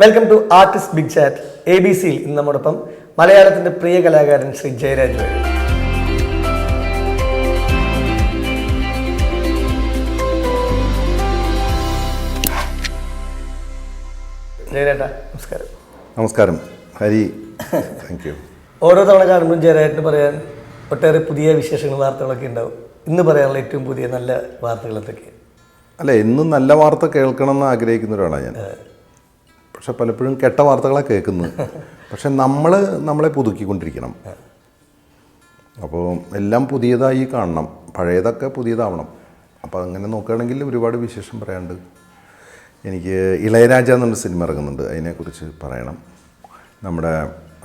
Welcome to artist big chat. ABC-യിൽ ഇന്ന് നമ്മോടൊപ്പം മലയാളത്തിന്റെ പ്രിയ കലാകാരൻ ശ്രീ ജയരാജ്. ജയരാജ നമസ്കാരം. നമസ്കാരം ഹരി. Thank you. ഓരോ തവണ കാണുമ്പോഴും ജയരാജന് പറയാൻ ഒട്ടേറെ പുതിയ വിശേഷങ്ങൾ വാർത്തകളൊക്കെ ഉണ്ടാവും. ഇന്ന് പറയാനുള്ള ഏറ്റവും പുതിയ നല്ല വാർത്തകൾ എന്തൊക്കെയാണ്? അല്ല, എന്നും നല്ല വാർത്ത കേൾക്കണമെന്ന് ആഗ്രഹിക്കുന്ന ഒരാളാണ് ഞാൻ. പക്ഷെ പലപ്പോഴും കെട്ട വാർത്തകളാണ് കേൾക്കുന്നത്. പക്ഷെ നമ്മളെ പുതുക്കിക്കൊണ്ടിരിക്കണം. അപ്പോൾ എല്ലാം പുതിയതായി കാണണം, പഴയതൊക്കെ പുതിയതാവണം. അപ്പോൾ അങ്ങനെ നോക്കുകയാണെങ്കിൽ ഒരുപാട് വിശേഷം പറയാനുണ്ട്. എനിക്ക് ഇളയരാജ എന്നൊരു സിനിമ ഇറങ്ങുന്നുണ്ട്, അതിനെക്കുറിച്ച് പറയണം. നമ്മുടെ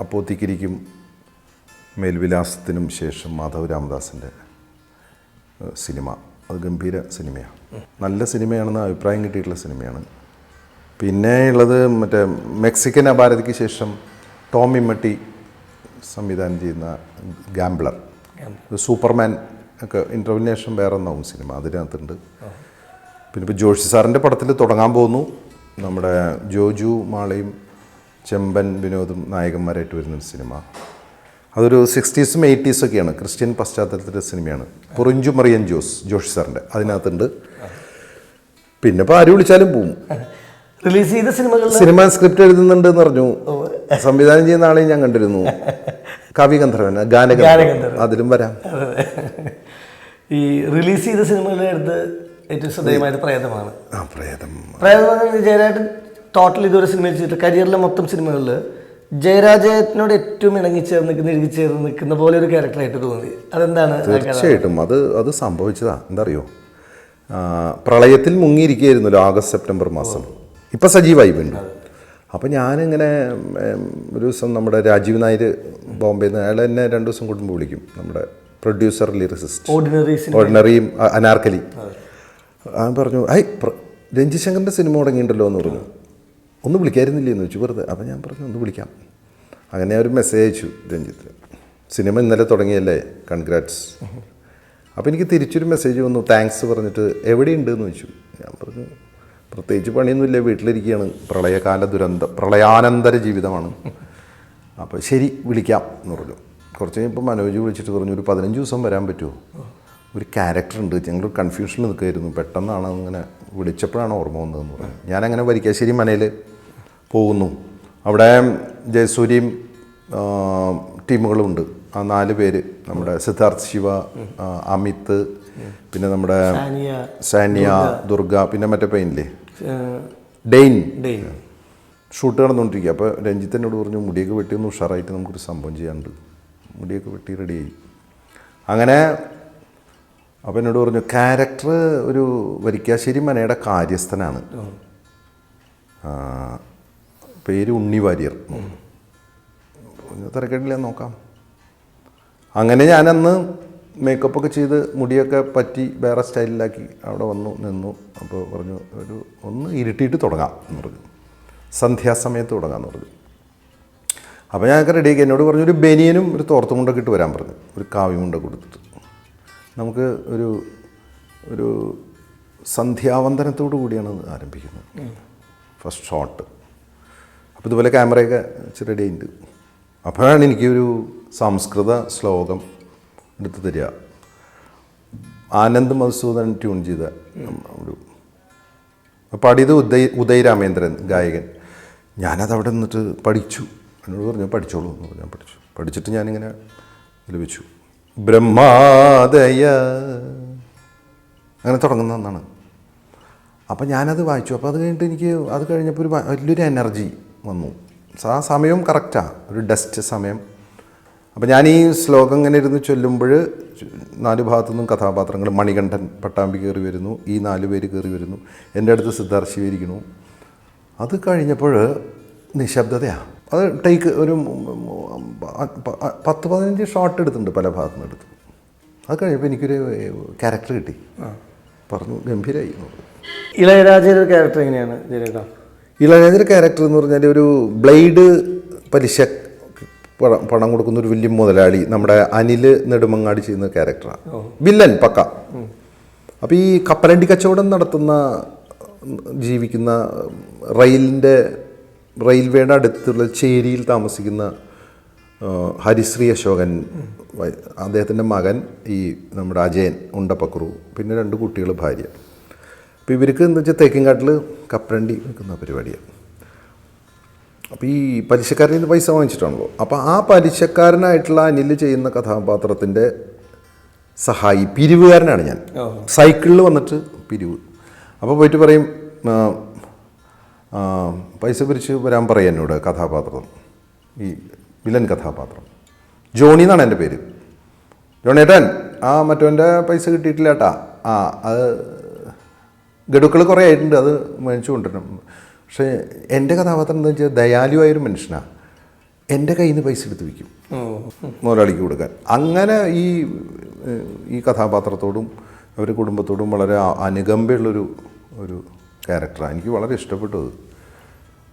അപ്പോത്തിക്കിരിക്കും മേൽവിലാസത്തിനും ശേഷം മാധവ് രാമദാസിൻ്റെ സിനിമ. അത് ഗംഭീര സിനിമയാണ്, നല്ല സിനിമയാണെന്ന് അഭിപ്രായം കിട്ടിയിട്ടുള്ള സിനിമയാണ്. പിന്നെ ഉള്ളത് മറ്റേ മെക്സിക്കൻ അപാരതയ്ക്ക് ശേഷം ടോം ഇമ്മട്ടി സംവിധാനം ചെയ്യുന്ന ഗാംബ്ലർ, സൂപ്പർമാൻ ഒക്കെ ഇൻ്റർവ്യൂവിന് ശേഷം വേറെ ഒന്നാവും സിനിമ, അതിനകത്തുണ്ട്. പിന്നെ ഇപ്പോൾ ജോഷി സാറിൻ്റെ പടത്തിൽ തുടങ്ങാൻ പോകുന്നു. നമ്മുടെ ജോജു മാളയും ചെമ്പൻ വിനോദും നായകന്മാരായിട്ട് വരുന്നൊരു സിനിമ. അതൊരു 60s ഉം 80s ഒക്കെയാണ്, ക്രിസ്ത്യൻ പശ്ചാത്തലത്തിൻ്റെ സിനിമയാണ്. പൊറിഞ്ചു മറിയൻ ജോഷി സാറിൻ്റെ അതിനകത്തുണ്ട്. പിന്നെ ഇപ്പോൾ ആര് വിളിച്ചാലും പോവും. റിലീസ് ചെയ്ത സിനിമ സ്ക്രിപ്റ്റ് എഴുതുന്നുണ്ട് എന്ന് പറഞ്ഞു. സംവിധാനം ചെയ്യുന്ന ആളെയും ഞാൻ കണ്ടിരുന്നു. കവിഗന്ധർവൻ, ഗാനഗന്ധർവൻ, അതിലും വരാം. ഈ റിലീസ് ചെയ്ത സിനിമകളുടെ അടുത്ത് ഏറ്റവും ശ്രദ്ധേയമായത് പ്രേതമാണ്. പ്രേതം ജയരാജൻ ടോട്ടൽ ഇതുവരെ സിനിമ ചെയ്തിട്ട് കരിയറിലെ മൊത്തം സിനിമകളിൽ ജയരാജനോട് ഏറ്റവും ഇഴുകിച്ചേർന്ന് നിൽക്കുന്ന പോലെ ഒരു ക്യാരക്ടറായിട്ട് തോന്നി. അതെന്താണ്? തീർച്ചയായിട്ടും അത് സംഭവിച്ചതാ. എന്താ അറിയോ, പ്രളയത്തിൽ മുങ്ങിയിരിക്കുകയായിരുന്നല്ലോ ആഗസ്റ്റ് സെപ്റ്റംബർ മാസം. ഇപ്പം സജീവായി വീണ്ടും. അപ്പം ഞാനിങ്ങനെ ഒരു ദിവസം നമ്മുടെ രാജീവ് നായർ ബോംബെയിൽ നിന്ന്, അയാൾ എന്നെ 2 ദിവസം കൂടുമ്പോൾ വിളിക്കും, നമ്മുടെ പ്രൊഡ്യൂസർ ലിറിസിസ്റ്റ്, ഓർഡിനറിയും അനാർക്കലി. ഞാൻ പറഞ്ഞു, രഞ്ജിത് ശങ്കറിൻ്റെ സിനിമ തുടങ്ങിയിട്ടുണ്ടല്ലോ എന്ന് പറഞ്ഞു. ഒന്ന് വിളിക്കായിരുന്നില്ലേ എന്ന് ചോദിച്ചു വെറുതെ. അപ്പം ഞാൻ പറഞ്ഞു ഒന്ന് വിളിക്കാം. അങ്ങനെ ഒരു മെസ്സേജ് അയച്ചു രഞ്ജിത്ത്, സിനിമ ഇന്നലെ തുടങ്ങിയല്ലേ, കൺഗ്രാറ്റ്സ്. അപ്പോൾ എനിക്ക് തിരിച്ചൊരു മെസ്സേജ് വന്നു, താങ്ക്സ് പറഞ്ഞിട്ട്. എവിടെയുണ്ട് എന്ന് ചോദിച്ചു. ഞാൻ പറഞ്ഞു പ്രത്യേകിച്ച് പണിയൊന്നുമില്ല, വീട്ടിലിരിക്കുകയാണ്, പ്രളയാനന്തര ജീവിതമാണ്. അപ്പോൾ ശരി വിളിക്കാം എന്ന് പറഞ്ഞു. കുറച്ച് കഴിഞ്ഞപ്പോൾ മനോജ് വിളിച്ചിട്ട് പറഞ്ഞു, ഒരു 15 ദിവസം വരാൻ പറ്റുമോ, ഒരു ക്യാരക്ടർ ഉണ്ട്, ഞങ്ങൾ കൺഫ്യൂഷനിൽ നിൽക്കുമായിരുന്നു, പെട്ടെന്നാണ് അങ്ങനെ വിളിച്ചപ്പോഴാണ് ഓർമ്മ വന്നതെന്ന് പറഞ്ഞു. ഞാനങ്ങനെ വരിക്കാശ്ശേരി മനയിൽ പോകുന്നു. അവിടെ ജയസൂര്യയും ടീമുകളുണ്ട്. ആ 4 പേര്, നമ്മുടെ സിദ്ധാർത്ഥ് ശിവ, അമിത്, പിന്നെ നമ്മുടെ സാനിയ, ദുർഗ, പിന്നെ മറ്റേ പെയിനില്ലേ ഡെയിൻ, ഷൂട്ട് നടന്നുകൊണ്ടിരിക്കുക. അപ്പോൾ രഞ്ജിത്ത് എന്നോട് പറഞ്ഞു, മുടിയൊക്കെ വെട്ടി ഒന്ന് ഉഷാറായിട്ട് നമുക്കൊരു സംഭവം ചെയ്യാനുണ്ട്. മുടിയൊക്കെ വെട്ടി റെഡിയായി. അങ്ങനെ അപ്പോൾ എന്നോട് പറഞ്ഞു, ക്യാരക്ടർ ഒരു വരിക്കാശ്ശേരി മനയുടെ കാര്യസ്ഥനാണ്, പേര് ഉണ്ണി വാര്യർ. തിരക്കേടില്ല, നോക്കാം. അങ്ങനെ ഞാനന്ന് മേക്കപ്പൊക്കെ ചെയ്ത് മുടിയൊക്കെ പറ്റി വേറെ സ്റ്റൈലിലാക്കി അവിടെ നിന്നു. അപ്പോൾ പറഞ്ഞു, ഒന്ന് ഇരുട്ടിയിട്ട് തുടങ്ങാം എന്ന് പറഞ്ഞു, സന്ധ്യാസമയത്ത് തുടങ്ങാമെന്ന് പറഞ്ഞു. അപ്പോൾ ഞങ്ങൾക്ക് റെഡിയാക്കി. എന്നോട് പറഞ്ഞു, ഒരു ബനിയനും ഒരു തോർത്തും കൊണ്ടൊക്കെ ഇട്ട് വരാൻ പറഞ്ഞു, ഒരു കാവ്യം കൊണ്ടൊക്കെ കൊടുത്തിട്ട് നമുക്ക് ഒരു സന്ധ്യാവന്തനത്തോടു കൂടിയാണ് ആരംഭിക്കുന്നത്, ഫസ്റ്റ് ഷോട്ട്. അപ്പോൾ ഇതുപോലെ ക്യാമറയൊക്കെ റെഡി ആയിട്ടുണ്ട്. അപ്പോഴാണ് എനിക്കൊരു സംസ്കൃത ശ്ലോകം എടുത്ത് തരിക. ആനന്ദ് മധുസൂദൻ ട്യൂൺ ചെയ്ത ഒരു പാടിയത് ഉദയ് രാമേന്ദ്രൻ ഗായകൻ. ഞാനതവിടെ നിന്നിട്ട് പഠിച്ചു. എന്നോട് പറഞ്ഞു പഠിച്ചോളൂ എന്ന് പറഞ്ഞു. ഞാൻ പഠിച്ചിട്ട് ഞാനിങ്ങനെ ഇതിൽ വെച്ചു, ബ്രഹ്മാദയ അങ്ങനെ തുടങ്ങുന്ന ഒന്നാണ്. അപ്പം ഞാനത് വായിച്ചു. അപ്പോൾ അത് കഴിഞ്ഞപ്പോൾ വലിയൊരു എനർജി വന്നു. ആ സമയവും കറക്റ്റാണ്, ഒരു ഡസ്റ്റ് സമയം. അപ്പം ഞാൻ ഈ ശ്ലോകം ഇങ്ങനെ ഇരുന്ന് ചൊല്ലുമ്പോൾ 4 ഭാഗത്തുനിന്നും കഥാപാത്രങ്ങൾ, മണികണ്ഠൻ പട്ടാമ്പി കയറി വരുന്നു, ഈ 4 പേര് കയറി വരുന്നു, എൻ്റെ അടുത്ത് സിദ്ധാർത്ഥ് ശിവ ഇരിക്കുന്നു. അത് കഴിഞ്ഞപ്പോൾ നിശബ്ദതയാണ്. അത് ടേക്ക് ഒരു 10-15 ഷോട്ട് എടുത്തിട്ടുണ്ട്, പല ഭാഗത്തു നിന്ന് എടുത്തു. അത് കഴിഞ്ഞപ്പോൾ എനിക്കൊരു ക്യാരക്ടർ കിട്ടി. പറഞ്ഞു ഗംഭീരമായി. ഇളയരാജയുടെ ക്യാരക്ടർ എങ്ങനെയാണ്? ഇളയരാജയുടെ ക്യാരക്ടർ എന്ന് പറഞ്ഞാൽ ഒരു ബ്ലേഡ് പലിശ പണം കൊടുക്കുന്ന ഒരു വലിയ മുതലാളി, നമ്മുടെ അനിൽ നെടുമങ്ങാടി ചെയ്യുന്ന ക്യാരക്ടറാണ്, വില്ലൻ പക്ക. അപ്പോൾ ഈ കപ്പലണ്ടി കച്ചവടം നടത്തുന്ന ജീവിക്കുന്ന റെയിലിൻ്റെ റെയിൽവേയുടെ അടുത്തുള്ള ചേരിയിൽ താമസിക്കുന്ന ഹരിശ്രീ അശോകൻ, അദ്ദേഹത്തിൻ്റെ മകൻ ഈ നമ്മുടെ അജയൻ ഉണ്ടപ്പക്രു, പിന്നെ 2 കുട്ടികൾ, ഭാര്യ. അപ്പോൾ ഇവർക്ക് എന്താ വെച്ചാൽ തേക്കിൻകാട്ടിൽ കപ്പലണ്ടി വെക്കുന്ന പരിപാടിയാണ്. അപ്പോൾ ഈ പലിശക്കാരനിൽ നിന്ന് പൈസ വാങ്ങിച്ചിട്ടാണല്ലോ. അപ്പോൾ ആ പലിശക്കാരനായിട്ടുള്ള അനിൽ ചെയ്യുന്ന കഥാപാത്രത്തിൻ്റെ സഹായി, പിരിവുകാരനാണ് ഞാൻ. സൈക്കിളിൽ വന്നിട്ട് പിരിവ്. അപ്പോൾ പോയിട്ട് പറയും, പൈസ പിരിച്ച് വരാൻ പറയും എന്നോട് കഥാപാത്രം, ഈ വില്ലൻ കഥാപാത്രം. ജോണി എന്നാണ് എൻ്റെ പേര്. ജോണിയേട്ടൻ, മറ്റവൻ്റെ പൈസ കിട്ടിയിട്ടില്ല ഏട്ടാ. അത് ഗഡുക്കൾ കുറേ ആയിട്ടുണ്ട്, അത് മേടിച്ചു കൊണ്ടുവരണം. പക്ഷേ എൻ്റെ കഥാപാത്രം എന്താ വെച്ചാൽ ദയാലുവായൊരു മനുഷ്യനാണ്. എൻ്റെ കയ്യിൽ നിന്ന് പൈസ എടുത്ത് വയ്ക്കും മുതലാളിക്ക് കൊടുക്കാൻ. അങ്ങനെ ഈ കഥാപാത്രത്തോടും അവരുടെ കുടുംബത്തോടും വളരെ അനുകമ്പയുള്ളൊരു ക്യാരക്ടറാണ്. എനിക്ക് വളരെ ഇഷ്ടപ്പെട്ടു. അത്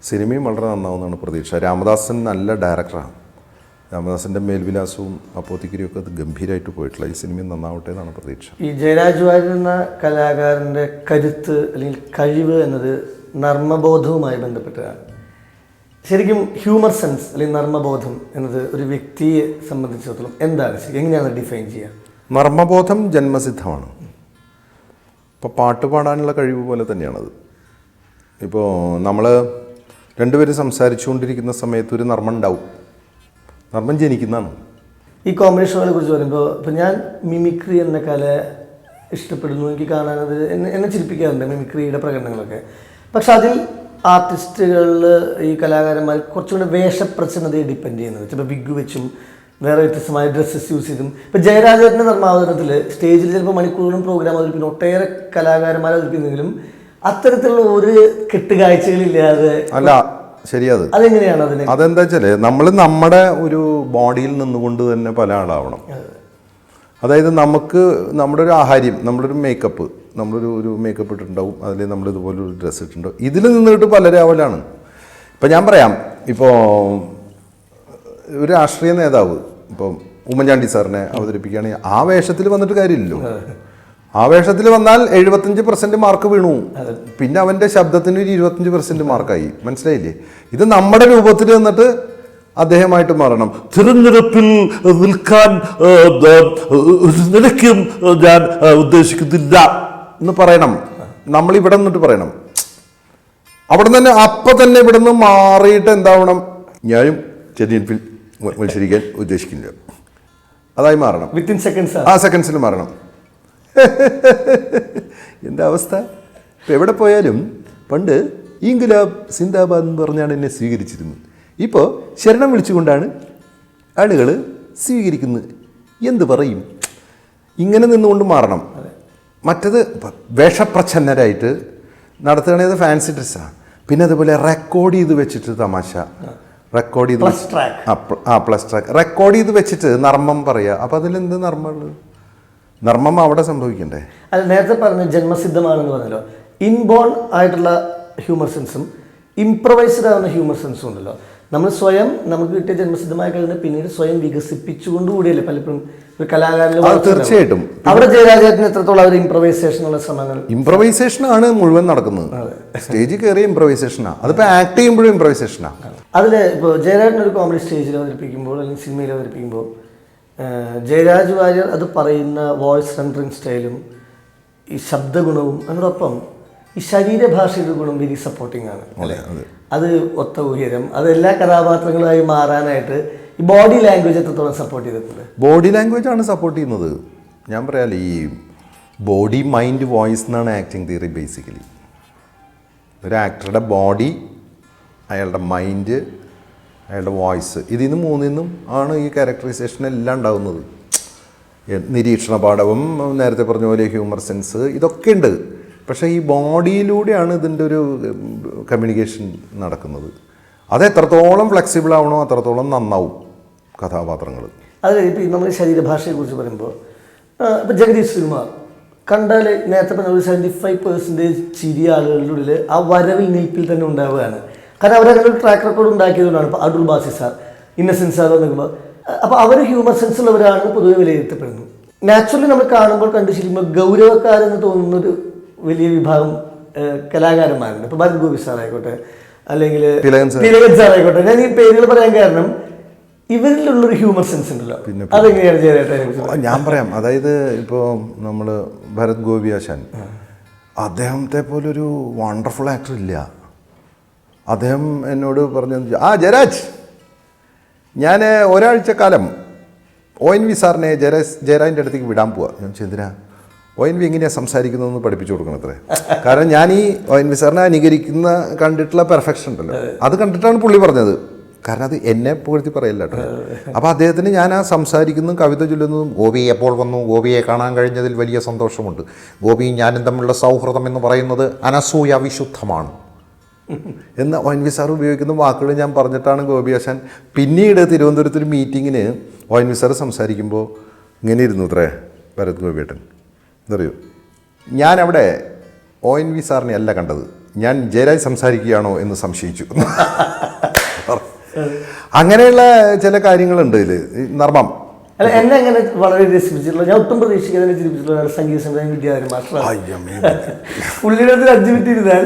സിനിമയും വളരെ നന്നാവുന്നതാണ് പ്രതീക്ഷ. രാമദാസൻ നല്ല ഡയറക്ടറാണ്. രാമദാസൻ്റെ മേൽവിലാസവും അപ്പോത്തിക്കരിയൊക്കെ അത് ഗംഭീരമായിട്ട് പോയിട്ടുള്ള ഈ സിനിമയും നന്നാവട്ടെ എന്നാണ് പ്രതീക്ഷ. ഈ ജയരാജ് വാര്യർ എന്ന കലാകാരൻ്റെ കരുത്ത് അല്ലെങ്കിൽ കഴിവ് എന്നത് നർമ്മബോധവുമായി ബന്ധപ്പെട്ടതാണ്. ശരിക്കും ഹ്യൂമർ സെൻസ് അല്ലെങ്കിൽ നർമ്മബോധം എന്നത് ഒരു വ്യക്തിയെ സംബന്ധിച്ചിടത്തോളം എന്താണ്, എങ്ങനെയാണ് ഡിഫൈൻ ചെയ്യുക? നർമ്മബോധം ജന്മസിദ്ധമാണ്. ഇപ്പോൾ പാട്ട് പാടാനുള്ള കഴിവ് പോലെ തന്നെയാണത്. ഇപ്പോൾ നമ്മൾ രണ്ടുപേരും സംസാരിച്ചുകൊണ്ടിരിക്കുന്ന സമയത്ത് ഒരു നർമ്മം ഉണ്ടാവും. നർമ്മം ജനിക്കുന്നതാണ്. ഈ കോമഡി ഷോകളെ കുറിച്ച് പറയുമ്പോൾ ഇപ്പോൾ ഞാൻ മിമിക്രി എന്ന കല ഇഷ്ടപ്പെടുന്നു. എനിക്ക് കാണാനത് എന്നെ ചിരിപ്പിക്കാറുണ്ട് മിമിക്രിയുടെ പ്രകടനങ്ങളൊക്കെ. പക്ഷെ അതിൽ ആർട്ടിസ്റ്റുകളിൽ ഈ കലാകാരന്മാർ കുറച്ചുകൂടെ വേഷപ്രച്ഛന്നതയെ ഡിപ്പെൻഡ് ചെയ്യുന്നത്. ചിലപ്പോൾ വിഗ് വെച്ചും വേറെ വ്യത്യസ്തമായ ഡ്രസ്സസ് യൂസ് ചെയ്തും. ഇപ്പോൾ ജയരാജേട്ടൻ്റെ നർമ്മാവതരണത്തിൽ സ്റ്റേജിൽ ചിലപ്പോൾ മണിക്കൂറും പ്രോഗ്രാം അവതരിപ്പിക്കുന്ന ഒട്ടേറെ കലാകാരന്മാരെ അവതരിപ്പിക്കുന്നെങ്കിലും അത്തരത്തിലുള്ള ഒരു കെട്ടുകാഴ്ചകളില്ലാതെ അല്ല. ശരിയത്. അതെങ്ങനെയാണ് അതിന്? അതെന്താ വെച്ചാൽ നമ്മൾ നമ്മുടെ ഒരു ബോഡിയിൽ നിന്നുകൊണ്ട് തന്നെ പല ആളാവണം. അതായത് നമുക്ക് നമ്മുടെ ഒരു ആഹാര്യം, നമ്മുടെ ഒരു മേക്കപ്പ്, നമ്മളൊരു മേക്കപ്പ് ഇട്ടിട്ടുണ്ടാവും, അതിൽ നമ്മളിതുപോലെ ഒരു ഡ്രസ്സ് ഇട്ടിട്ടുണ്ടാവും. ഇതിൽ നിന്നിട്ട് പലരാവലാണ്. ഇപ്പം ഞാൻ പറയാം, ഇപ്പോൾ ഒരു രാഷ്ട്രീയ നേതാവ് ഇപ്പം ഉമ്മൻചാണ്ടി സാറിനെ അവതരിപ്പിക്കുകയാണെങ്കിൽ ആ വേഷത്തിൽ വന്നിട്ട് കാര്യമില്ലല്ലോ. ആ വേഷത്തിൽ വന്നാൽ 75% മാർക്ക് വീണു. പിന്നെ അവൻ്റെ ശബ്ദത്തിന് ഒരു 25% മാർക്കായി. മനസ്സിലായില്ലേ? ഇത് നമ്മുടെ രൂപത്തിൽ വന്നിട്ട് അദ്ദേഹമായിട്ട് മാറണം. തിരഞ്ഞെടുപ്പിൽ നിൽക്കാൻ നിനക്കും ഞാൻ ഉദ്ദേശിക്കുന്നില്ല എന്ന് പറയണം. നമ്മളിവിടെ നിന്നിട്ട് പറയണം. അവിടെ തന്നെ അപ്പം തന്നെ ഇവിടെ നിന്ന് മാറിയിട്ട് എന്താവണം, ഞാനും തിരഞ്ഞെടുപ്പിൽ മത്സരിക്കാൻ ഉദ്ദേശിക്കുന്നില്ല, അതായി മാറണം. Within seconds. ആ സെക്കൻഡ്സിൽ മാറണം. എൻ്റെ അവസ്ഥ ഇപ്പം എവിടെ പോയാലും പണ്ട് ഇൻകുലാബ് സിന്ദാബാദ് എന്ന് പറഞ്ഞാണ് എന്നെ സ്വീകരിച്ചിരുന്നത്. ഇപ്പോൾ ശരണം വിളിച്ചുകൊണ്ടാണ് ആളുകൾ സ്വീകരിക്കുന്നത്. എന്ത് പറയും? ഇങ്ങനെ നിന്നുകൊണ്ട് മാറണം. മറ്റത് വേഷപ്രച്ഛന്നരായിട്ട് നടത്തുകയാണെങ്കിൽ അത് ഫാൻസി ഡ്രസ്സാണ്. പിന്നെ അതുപോലെ റെക്കോർഡ് ചെയ്ത് വെച്ചിട്ട് തമാശ, റെക്കോർഡ് ചെയ്ത് പ്ലസ് ട്രാക്ക് റെക്കോർഡ് ചെയ്ത് വെച്ചിട്ട് നർമ്മം പറയുക. അപ്പം അതിലെന്ത് നർമ്മമുള്ളത്? നർമ്മം അവിടെ സംഭവിക്കണ്ടേ? അത് നേരത്തെ പറഞ്ഞ ജന്മസിദ്ധമാണെന്ന് പറഞ്ഞല്ലോ. ഇൻബോൺ ആയിട്ടുള്ള ഹ്യൂമർ സെൻസും ഇംപ്രവൈസ്ഡ് ആവുന്ന ഹ്യൂമർ സെൻസും ഉണ്ടല്ലോ. നമ്മൾ സ്വയം നമുക്ക് കിട്ടിയ ജന്മസിദ്ധമായ കഴിവിനെ പിന്നീട് സ്വയം വികസിപ്പിച്ചുകൊണ്ട് കൂടിയല്ലേ പലപ്പോഴും ഒരു കലാകാരൻ. തീർച്ചയായിട്ടും അവിടെ ജയരാജേട്ടന് എത്രത്തോളം അവർ ഇംപ്രവൈസേഷനുള്ള ശ്രമങ്ങൾ? ഇംപ്രവൈസേഷനാണ് മുഴുവൻ നടക്കുന്നത്. സ്റ്റേജിൽ കയറിയ ഇംപ്രവൈസേഷനാണ്. അതിപ്പോൾ ആക്ട് ചെയ്യുമ്പോഴും ഇംപ്രവൈസേഷനാണ്. അതിൽ ഇപ്പോൾ ജയരാജൻ ഒരു കോമഡി സ്റ്റേജിൽ അവതരിപ്പിക്കുമ്പോൾ അല്ലെങ്കിൽ സിനിമയിൽ അവതരിപ്പിക്കുമ്പോൾ ജയരാജ് വാര്യർ അത് പറയുന്ന വോയിസ് റെൻഡറിങ് സ്റ്റൈലും ഈ ശബ്ദഗുണവും അതിനോടൊപ്പം ഈ ശരീരഭാഷയുടെ ഗുണം വെരി സപ്പോർട്ടിംഗ് ആണ്. അത് ഒത്ത ഉയരം, അത് എല്ലാ കഥാപാത്രങ്ങളായി മാറാനായിട്ട് ഈ ബോഡി ലാംഗ്വേജ് എത്രത്തോളം സപ്പോർട്ട് ചെയ്തിട്ടുണ്ട്? ബോഡി ലാംഗ്വേജ് ആണ് സപ്പോർട്ട് ചെയ്യുന്നത്. ഞാൻ പറയാമല്ലോ, ഈ ബോഡി മൈൻഡ് വോയിസ് എന്നാണ് ആക്ടിങ് തിയറി. ബേസിക്കലി ഒരു ആക്ടറുടെ ബോഡി, അയാളുടെ മൈൻഡ്, അയാളുടെ വോയിസ്, ഇതിൽ മൂന്നിന്നും ആണ് ഈ ക്യാരക്ടറൈസേഷൻ എല്ലാം ഉണ്ടാകുന്നത്. നിരീക്ഷണ പാഠവും നേരത്തെ പറഞ്ഞ പോലെ ഹ്യൂമർ സെൻസ് ഇതൊക്കെ ഉണ്ട്. പക്ഷേ ഈ ബോഡിയിലൂടെയാണ് ഇതിൻ്റെ ഒരു കമ്മ്യൂണിക്കേഷൻ നടക്കുന്നത്. അത് എത്രത്തോളം ഫ്ലെക്സിബിൾ ആവണോ അത്രത്തോളം നന്നാവും കഥാപാത്രങ്ങൾ. അത് ഇപ്പോൾ നമ്മൾ ശരീരഭാഷയെക്കുറിച്ച് പറയുമ്പോൾ ഇപ്പോൾ ജഗദീഷ് ശ്രീകുമാർ കണ്ടാൽ നേരത്തെ പറഞ്ഞ ഒരു 75% ചിരി ആളുകളുടെ ഉള്ളിൽ ആ വരവിൽ നിൽപ്പിൽ തന്നെ ഉണ്ടാവുകയാണ്. കാരണം അവരങ്ങനെ ഒരു ട്രാക്ക് റെക്കോർഡ് ഉണ്ടാക്കിയതുകൊണ്ടാണ്. ഇപ്പോൾ അടൂർ ബാസി സാർ, ഇന്നസെൻസ് സാർ നിൽക്കുമ്പോൾ അപ്പോൾ അവർ ഹ്യൂമർ സെൻസ് ഉള്ളവരാണ് പൊതുവെ വിലയിരുത്തപ്പെടുന്നത്. നാച്ചുറലി നമ്മൾ കാണുമ്പോൾ കണ്ടു ശരിക്കുമ്പോൾ ഗൗരവക്കാരെന്ന് തോന്നുന്നൊരു വലിയ വിഭാഗം കലാകാരന്മാരുണ്ട്. ഇപ്പോൾ ഭരത് ഗോപി സാർ ആയിക്കോട്ടെ, അല്ലെങ്കിൽ തിലകൻ സാർ ആയിക്കോട്ടെ, ഞാൻ ഈ പേരുകൾ പറയാൻ കാരണം ഇവരിലുള്ളൊരു ഹ്യൂമർ സെൻസ് ഉണ്ടല്ലോ. അതെങ്ങനെയാണ് ജയരാജനെ? ഞാൻ പറയാം. അതായത് ഇപ്പോൾ നമ്മൾ ഭരത് ഗോപിയാശാൻ, അദ്ദേഹത്തെ പോലൊരു വണ്ടർഫുൾ ആക്ടർ ഇല്ല. അദ്ദേഹം എന്നോട് പറഞ്ഞു, ജയരാജ്, ഞാൻ ഒരാഴ്ച കാലം ONV സാറിനെ ജയരാജിൻ്റെ അടുത്തേക്ക് വിടാൻ പോവാ. ഞാൻ ചെന്തിനാ? ONV എങ്ങനെയാണ് സംസാരിക്കുന്നതെന്ന് പഠിപ്പിച്ചു കൊടുക്കണത്രേ. കാരണം ഞാൻ ഈ ONV സാറിനെ അനുകരിക്കുന്ന കണ്ടിട്ടുള്ള പെർഫെക്ഷൻ ഉണ്ടല്ലോ, അത് കണ്ടിട്ടാണ് പുള്ളി പറഞ്ഞത്. കാരണം അത് എന്നെ പുകഴ്ത്തി പറയില്ല കേട്ടോ. അപ്പോൾ അദ്ദേഹത്തിന് ഞാൻ ആ സംസാരിക്കുന്നതും കവിത ചൊല്ലുന്നതും, ഗോപി എപ്പോൾ വന്നു, ഗോപിയെ കാണാൻ കഴിഞ്ഞതിൽ വലിയ സന്തോഷമുണ്ട്, ഗോപിയും ഞാനും തമ്മിലുള്ള സൗഹൃദം എന്ന് പറയുന്നത് അനസൂയ വിശുദ്ധമാണ് എന്ന് ONV സാർ ഉപയോഗിക്കുന്ന വാക്കുകൾ ഞാൻ പറഞ്ഞിട്ടാണ് ഗോപിയാശാൻ പിന്നീട് തിരുവനന്തപുരത്തൊരു മീറ്റിങ്ങിന് ONV സാർ സംസാരിക്കുമ്പോൾ ഇങ്ങനെ ഇരുന്നു അത്രേ ഭരത് ഗോപിയേട്ടൻ. എന്തറിയോ, ഞാനവിടെ ONV സാറിനെ അല്ല കണ്ടത്, ഞാൻ ജയരാജ് സംസാരിക്കുകയാണോ എന്ന് സംശയിച്ചു. അങ്ങനെയുള്ള ചില കാര്യങ്ങളുണ്ട് ഇതിൽ, നർമ്മം. അല്ല, എന്നെ അങ്ങനെ വളരെ രസിപ്പിച്ചിട്ടുള്ള, ഞാൻ ഒട്ടും പ്രതീക്ഷിക്കാതെ ചിരിപ്പിച്ചിട്ടുള്ള സംഗീത സംവിധാനം വിദ്യാധരൻ മാസ്റ്റർ. പുള്ളിയുടെ 5 മിനിറ്റ് ഇരുന്നാൽ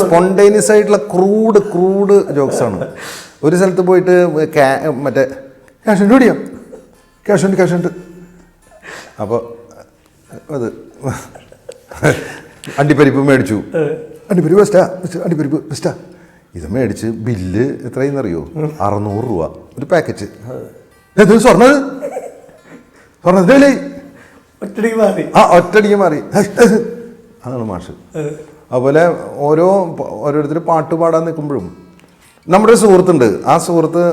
സ്പോണ്ടേനിയസ് ആയിട്ടുള്ള ക്രൂഡ് ജോക്സ് ആണ്. ഒരു സ്ഥലത്ത് പോയിട്ട് മറ്റേ ക്യാഷുണ്ട് ഓടിയാ, ക്യാഷുണ്ട്, അപ്പോൾ അത് അണ്ടിപ്പരിപ്പ് മേടിച്ചു, അണ്ടിപ്പരിപ്പ് ബെസ്റ്റാ, ഇത് മേടിച്ച് ബില്ല് എത്രയെന്നറിയോ? 600 രൂപ ഒരു പാക്കറ്റ്. സ്വർണ്ണ ഒറ്റടിക്ക് മാറി. അതാണ് മാഷ്. അതുപോലെ ഓരോരുത്തർ പാട്ട് പാടാൻ നിൽക്കുമ്പോഴും നമ്മുടെ ഒരു സുഹൃത്തുണ്ട്, ആ സുഹൃത്ത്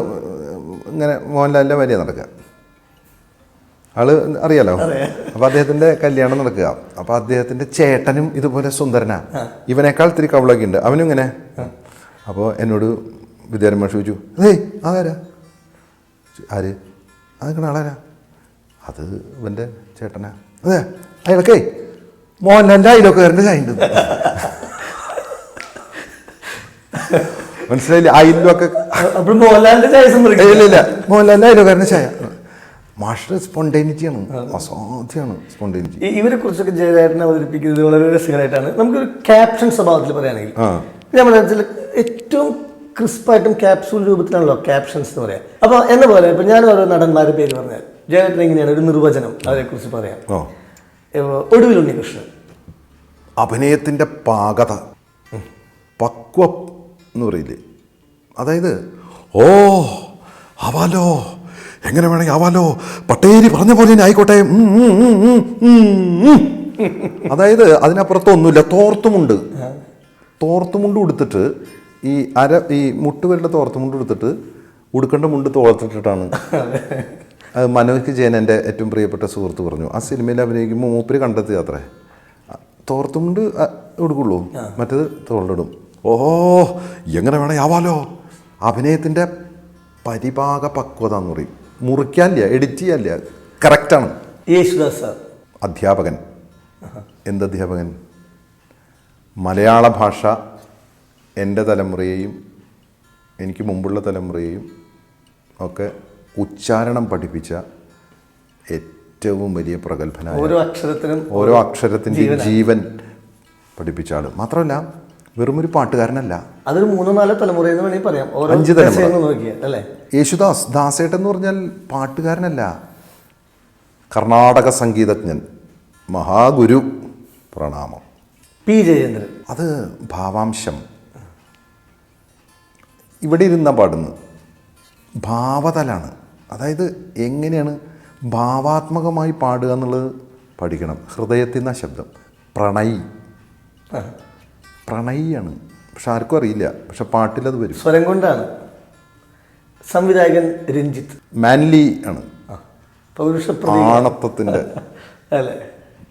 ഇങ്ങനെ മോഹൻലാലിൻ്റെ വരിയ നടക്കുക, ആള് അറിയാലോ. അപ്പോൾ അദ്ദേഹത്തിൻ്റെ കല്യാണം നടക്കുക. അപ്പോൾ അദ്ദേഹത്തിൻ്റെ ചേട്ടനും ഇതുപോലെ സുന്ദരനാ, ഇവനേക്കാൾ ഇത്തിരി കവളൊക്കെ ഉണ്ട്, അവനും ഇങ്ങനെ. അപ്പോൾ എന്നോട് വിദ്യാരൻ മാഷ് ചോദിച്ചു, അതാരാ? ആര്? അതൊക്കെ ആളാരാ? അത് ഇവൻ്റെ ചേട്ടനാ. അതെ, അയാളൊക്കെ മോഹൻലാലിൻ്റെ അയലൊക്കെക്കാരൻ്റെ ചായ ഉണ്ട്. മനസ്സിലായില്ലേ? അയലൊക്കെ ഇല്ല, മോഹൻലാലിൻ്റെ അയലൊക്കെക്കാരൻ്റെ ചായ. മാസ്റ്റർ സ്പോണ്ടേനിറ്റിയാണ്, അസാധ്യമാണ് സ്പോണ്ടേനിറ്റി. ഇവരെ കുറിച്ചൊക്കെ ജയരാജനെ അവതരിപ്പിക്കുന്നത് വളരെ രസകരമായിട്ടാണ്. നമുക്കൊരു ക്യാപ്ഷൻ സ്വഭാവത്തിൽ പറയുകയാണെങ്കിൽ നമ്മുടെ മനസ്സിൽ ഏറ്റവും ക്രിസ്പായിട്ടും ക്യാപ്സൂൾ രൂപത്തിലാണല്ലോ ക്യാപ്ഷൻസ് എന്ന് പറയാം. അപ്പോൾ എന്ന പോലെ ഇപ്പം ഞാൻ ഓരോ നടന്മാരുടെ പേര് പറഞ്ഞാൽ ജയരാജൻ എങ്ങനെയാണ് ഒരു നിർവചനം അവരെക്കുറിച്ച് പറയാം. ഒടുവിൽ ഉണ്ണികൃഷ്ണൻ, അഭിനയത്തിൻ്റെ പാകത, പക്വം എന്ന് പറയില്ലേ, അതായത് ആവാലോ, എങ്ങനെ വേണമെങ്കിൽ ആവാലോ, പട്ടേരി പറഞ്ഞ പോലെ തന്നെ ആയിക്കോട്ടെ. അതായത് അതിനപ്പുറത്തൊന്നുമില്ല. തോർത്തുമുണ്ട് ഉടുത്തിട്ട് ഈ മുട്ടുവരുടെ തോർത്തുമുണ്ട് ഉടുത്തിട്ട് ഉടുക്കേണ്ട മുണ്ട് തോർത്തിട്ടിട്ടാണ്. അത് മനോജ് ജയൻ, എൻ്റെ ഏറ്റവും പ്രിയപ്പെട്ട സുഹൃത്ത്, പറഞ്ഞു ആ സിനിമയിൽ അഭിനയിക്കുമ്പോൾ മൂപ്പര് കണ്ടെത്തി അത്രേ തോർത്തുമുണ്ട് ഉടുക്കുള്ളൂ, മറ്റേത് തോളിലിടും. എങ്ങനെ വേണമെങ്കിൽ ആവാലോ. അഭിനയത്തിൻ്റെ പരിപാക പക്വത എന്ന് പറയും. മുറിക്കാനില്ല, എഡിറ്റ് ചെയ്യാനില്ല, കറക്റ്റാണ്. യേശുദാസ് സാർ അധ്യാപകൻ. എന്തധ്യാപകൻ? മലയാള ഭാഷ എൻ്റെ തലമുറയെയും എനിക്ക് മുമ്പുള്ള തലമുറയെയും ഒക്കെ ഉച്ചാരണം പഠിപ്പിച്ച ഏറ്റവും വലിയ പ്രഗത്ഭനായ, ഓരോ അക്ഷരത്തിൻ്റെയും ജീവൻ പഠിപ്പിച്ച ആൾ. മാത്രമല്ല വെറുമൊരു പാട്ടുകാരനല്ല, അതൊരു 3-4 തലമുറയെന്ന് വേണമെങ്കിൽ പറയാം. 5 തലമുറ. യേശുദാസ്, ദാസേട്ടൻ എന്ന് പറഞ്ഞാൽ പാട്ടുകാരനല്ല, കർണാടക സംഗീതജ്ഞൻ, മഹാഗുരു, പ്രണാമം. പി ജയചന്ദ്രൻ, അത് ഭാവാംശം. ഇവിടെ ഇരുന്ന പാടുന്നു, ഭാവതലാണ്. അതായത് എങ്ങനെയാണ് ഭാവാത്മകമായി പാടുക എന്നുള്ളത് പഠിക്കണം. ഹൃദയത്തിൽ നിന്ന ശബ്ദം. പ്രണയിയാണ്, പക്ഷെ ആർക്കും അറിയില്ല, പക്ഷെ പാട്ടിലത് വരും. സ്വരം കൊണ്ടാണ്. സംവിധായകൻ രഞ്ജിത്ത്, മാൻലി ആണ്, ആണത്വത്തിൻ്റെ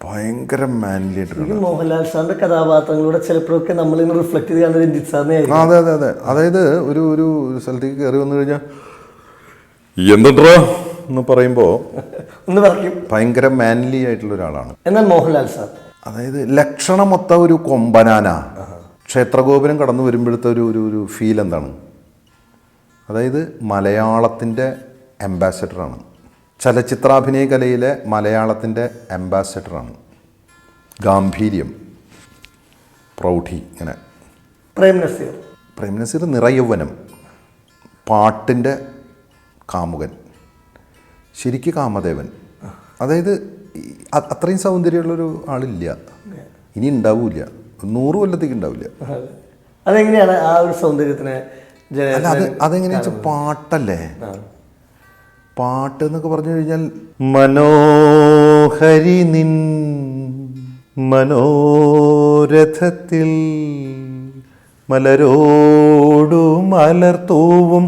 ഭയങ്കര മാൻലി ആയിട്ട്. മോഹൻലാൽ സാറിന്റെ കഥാപാത്രങ്ങളുടെ ചിലപ്പോഴൊക്കെ നമ്മളിന്ന് റിഫ്ലക്ട് ചെയ്ത് കാണുന്നത് രഞ്ജിത്ത് സാറിനെ. അതെ. അതായത് ഒരു സ്ഥലത്തേക്ക് കയറി വന്നു കഴിഞ്ഞാൽ എന്തുണ്ടോ എന്ന് പറയുമ്പോൾ ഒന്ന് പറയും, ഭയങ്കര മാൻലി ആയിട്ടുള്ള ഒരാളാണ്. എന്നാൽ മോഹൻലാൽ സാർ അതായത് ലക്ഷണമൊത്ത ഒരു കൊമ്പനാന. ക്ഷേത്രഗോപുരം കടന്നു വരുമ്പോഴത്തെ ഒരു ഫീൽ എന്താണ്? അതായത് മലയാളത്തിൻ്റെ അംബാസഡറാണ്, ചലച്ചിത്രാഭിനയ കലയിലെ മലയാളത്തിൻ്റെ അംബാസഡറാണ്. ഗാംഭീര്യം, പ്രൗഢി, ഇങ്ങനെ പ്രേം നസീർ നിറയൗവനം, പാട്ടിൻ്റെ കാമുകൻ, ശരിക്ക് കാമദേവൻ. അതായത് അത്രയും സൗന്ദര്യമുള്ളൊരു ആളില്ല, ഇനി ഉണ്ടാവില്ല, 100 കൊല്ലത്തേക്ക് ഉണ്ടാവില്ല. അതെങ്ങനെയാണ് ആ ഒരു സൗന്ദര്യത്തിനെ? അല്ല, അതെങ്ങനെയാ വെച്ചാൽ പാട്ടല്ലേ. പാട്ട് എന്നൊക്കെ പറഞ്ഞു കഴിഞ്ഞാൽ മനോഹരി നിൻ മനോരഥത്തിൽ മലരോടു മലർത്തൂവും